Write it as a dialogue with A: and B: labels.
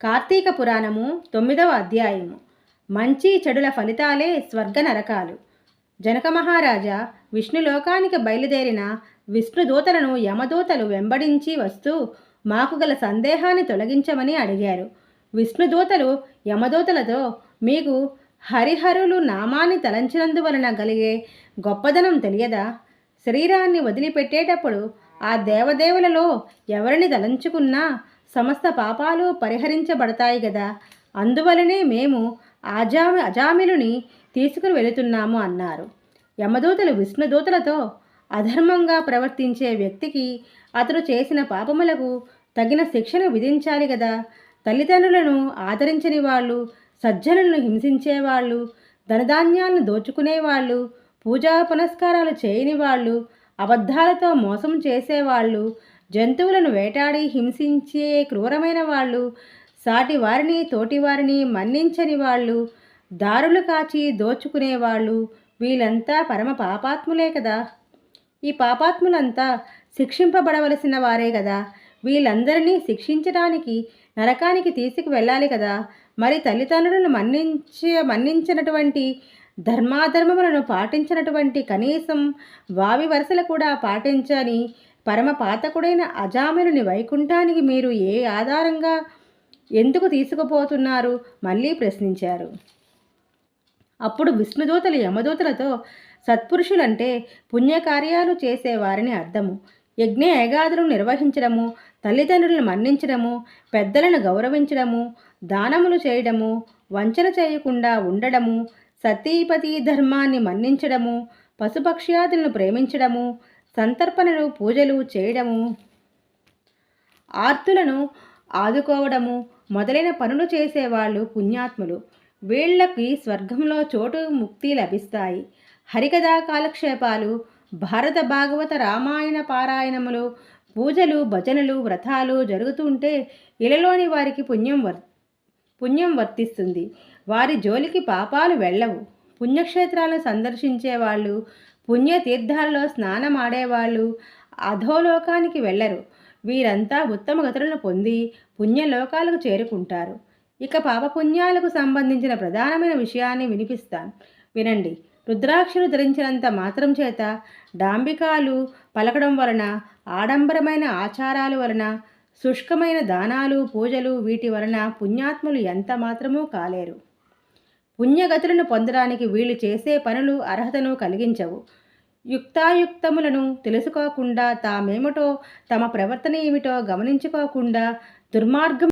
A: కార్తీక పురాణము 9వ అధ్యాయము. మంచి చెడుల ఫలితాలే స్వర్గ నరకాలు. జనక మహారాజా విష్ణులోకానికి బయలుదేరిన విష్ణుదూతలను యమదూతలు వెంబడించి వస్తూ మాకు గల సందేహాన్ని తొలగించమని అడిగారు. విష్ణుదూతలు యమదూతలతో, మీకు హరిహరులు నామాన్ని తలంచినందువలన కలిగే గొప్పదనం తెలియదా? శరీరాన్ని వదిలిపెట్టేటప్పుడు ఆ దేవదేవులలో ఎవరిని తలంచుకున్నా సమస్త పాపాలు పరిహరించబడతాయి గదా. అందువలనే మేము అజామిలుని తీసుకుని వెళుతున్నాము అన్నారు. యమదూతలు విష్ణుదూతలతో, అధర్మంగా ప్రవర్తించే వ్యక్తికి అతడు చేసిన పాపములకు తగిన శిక్షను విధించాలి గదా. తల్లిదండ్రులను ఆదరించని వాళ్ళు, సజ్జనులను హింసించేవాళ్ళు, ధనధాన్యాలను దోచుకునేవాళ్ళు, పూజా పునస్కారాలు చేయని వాళ్ళు, అబద్ధాలతో మోసం చేసేవాళ్ళు, జంతువులను వేటాడి హింసించే క్రూరమైన వాళ్ళు, సాటి వారిని తోటివారిని మన్నించని వాళ్ళు, దారులు కాచి దోచుకునేవాళ్ళు, వీళ్ళంతా పరమ పాపాత్ములే కదా. ఈ పాపాత్ములంతా శిక్షింపబడవలసిన వారే కదా. వీళ్ళందరినీ శిక్షించడానికి నరకానికి తీసుకు వెళ్ళాలి కదా. మరి తల్లిదండ్రులను మన్నించినటువంటి, ధర్మాధర్మములను పాటించినటువంటి, కనీసం వావి వరుసలు కూడా పాటించని పరమ పాతకుడైన అజామిలుని వైకుంఠానికి మీరు ఏ ఆధారంగా ఎందుకు తీసుకుపోతున్నారు? మళ్ళీ ప్రశ్నించారు. అప్పుడు విష్ణుదూతలు యమదూతలతో, సత్పురుషులంటే పుణ్యకార్యాలు చేసేవారిని అర్థము. యజ్ఞ యాగాదులను నిర్వహించడము, తల్లిదండ్రులను మన్నించడము, పెద్దలను గౌరవించడము, దానములు చేయడము, వంచన చేయకుండా ఉండడము, సతీపతి ధర్మాన్ని మన్నించడము, పశుపక్ష్యాదులను ప్రేమించడము, సంతర్పణలు పూజలు చేయడము, ఆర్తులను ఆదుకోవడము మొదలైన పనులు చేసేవాళ్ళు పుణ్యాత్ములు. వీళ్ళకి స్వర్గంలో చోటు, ముక్తి లభిస్తాయి. హరికథా కాలక్షేపాలు, భారత భాగవత రామాయణ పారాయణములు, పూజలు, భజనలు, వ్రతాలు జరుగుతుంటే ఇలలోని వారికి పుణ్యం వర్తిస్తుంది. వారి జోలికి పాపాలు వెళ్ళవు. పుణ్యక్షేత్రాలను సందర్శించేవాళ్ళు, పుణ్యతీర్థాలలో స్నానమాడేవాళ్ళు అధోలోకానికి వెళ్ళరు. వీరంతా ఉత్తమ గతులను పొంది పుణ్యలోకాలకు చేరుకుంటారు. ఇక పాపపుణ్యాలకు సంబంధించిన ప్రధానమైన విషయాన్ని వినిపిస్తాను, వినండి. రుద్రాక్షలు ధరించినంత మాత్రం చేత, డాంబికాలు పలకడం వలన, ఆడంబరమైన ఆచారాల వలన, శుష్కమైన దానాలు, పూజలు, వీటి వలన పుణ్యాత్ములు ఎంత మాత్రమూ కాలేరు. పుణ్యగతులను పొందడానికి వీళ్ళు చేసే పనులు అర్హతను కలిగించవు. యుక్తాయుక్తములను తెలుసుకోకుండా, తామేమిటో తమ ప్రవర్తన ఏమిటో గమనించుకోకుండా దుర్మార్గం